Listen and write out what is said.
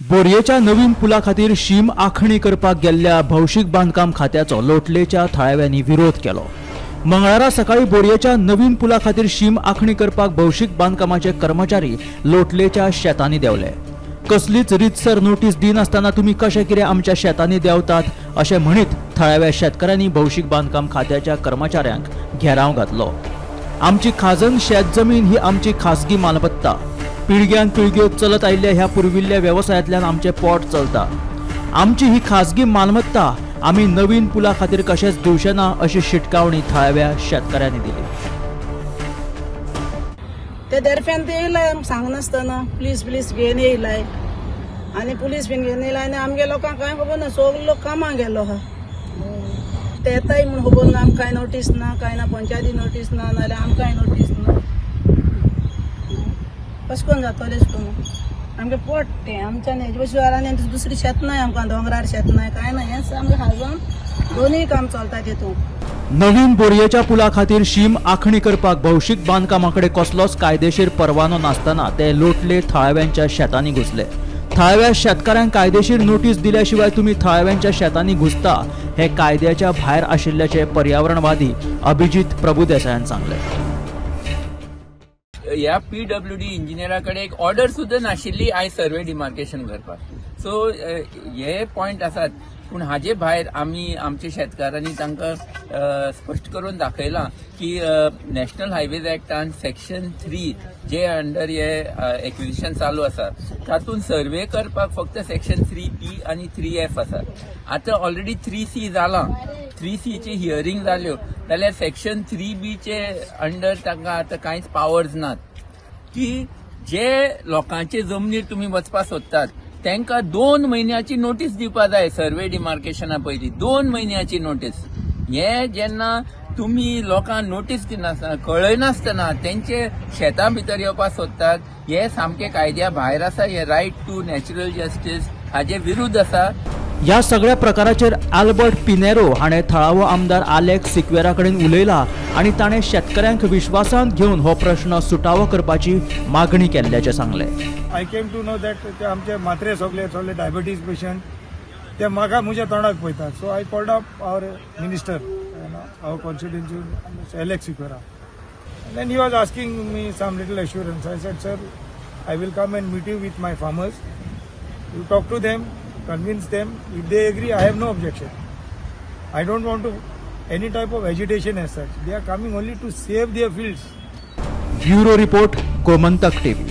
बोरयेच्या नवीन पुला खातीर शीम आखणी करपाक गेल्ल्या भौशीक बांदकाम खात्याचो लोटलेच्या थळाव्यांनी विरोध केलो। मंगळारा सकाळी बोरयेच्या नवीन पुला खातीर शीम आखणी करपाक भौशीक बांदकामाचे कर्मचारी लोटलेच्या शेतांनी देवले। कसलीच रीतसर नोटीस दिनासतना तुम्ही कशे कितें आमच्या शेतांनी देवतात अशें म्हणीत थळाव्या शेतकऱ्यांनी भौशीक बांदकाम खात्याच्या कर्मचाऱ्यांक घेराव घातलो। आमची खाजण शेत जमीन ही आमची खासगी मालमत्ता। पिळग्यान पिळग्यो चलत आयिल्ल्या ह्या पुर्विल्ल्या व्यवसायातल्यान आमचे पोट चलता। आमची ही खासगी मालमत्ता आमी नवीन पुला खातीर कशेंच दिवचे ना अशी शिटकावणी थळाव्या शेतकऱ्यांनी दिली। ते दर्फ्यान ते येयलाय सांगनासतना प्लीज घेवन येयलाय आनी पुलीस बीन घेवन येयलाय आनी आमगे लोकांक कांय खबर ना। सगळो लोक कामाक गेलो हा ते येताय म्हूण खबर ना। आमकां नोटीस ना कांय ना, पंचायती नोटीस ना नाल्यार आमकांय नोटीस ना। कशें करून जातलें करून आमगे पोट तें आमच्या नेजवेश्वरांनी दुसरी शेत नाय, आमकां दोंगरार शेत नाय कांय ना। हेंच आमगे हाजोन दोनूय काम चलता तेतून। नवीन बोरयेच्या पुला खातीर शीम आखणी करपाक भौशीक बांदकामाकडे कसलोच कायदेशीर परवानो नासतना ते लोटले थळाव्यांच्या शेतांनी घुसले। थळाव्या शेतकऱ्यांक कायदेशीर नोटीस दिल्या शिवाय तुम्ही थळाव्यांच्या शेतांनी घुसता हे कायद्याच्या भायर आशिल्ल्याचे पर्यावरणवादी अभिजित प्रभुदेसायान सांगले। या पीडब्ल्यूडी इंजिनियराकडे एक ऑर्डर सुद्धा नाशिल्ली आयज सर्वे डिमार्केशन करपाक। सो हे पॉइंट आसात, पूण हाजे भायर आमी आमच्या शेतकारांनी तांकां स्पश्ट करून दाखयला की नॅशनल हायवेज एक्टान सेक्शन 3 जे अंडर हे एक्विजिशन चालू आसा तातूंत सर्वे करपाक फक्त सेक्शन 3B आनी 3F आसा। आतां ऑलरेडी 3C जाला, 3C ची हियरिंग जाल्यो जाल्यार सेक्शन 3B चे अंडर तांकां आतां कांयच पावर्स नात की जे लोकांचे जमनीर तुम्ही वचपाक सोदतात तांकां 2 म्हयन्याची नोटीस दिवपा जाय। सर्वे डिमार्केशना पयलीं 2 म्हयन्याची नोटीस। हे जेन्ना तुम्ही लोकांक नोटीस दिनासतना कळयनासतना तेंचे शेतां भितर येवपाक सोदतात, हे सामके कायद्या भायर आसा। हे रायट टू नॅचरल जस्टीस हाजे विरुद्ध आसा। या सगळ्या प्रकाराचेर अल्बर्ट पिनेरो हाणें थळावो आमदार आलेक्स सिक्वेरा कडेन उलयला आनी ताणें शेतकऱ्यांक विश्वासांत घेवन हो प्रश्न सुटावो करपाची मागणी केल्ल्याचें सांगलें। I came to know that ते आमचे मात्रे सगळे डायबिटीज पेशंट ते म्हाका म्हज्या तोंडाक पळयतात। So I called up our minister our constituency Alex Sequeira and then he was asking me some little assurance. I said, sir, I will come and meet you with my farmers. You talk to them, convince them. If they agree, I have no objection. I don't want to any type of agitation as such. They are coming only to save their fields. Bureau Report, Gomantak TV.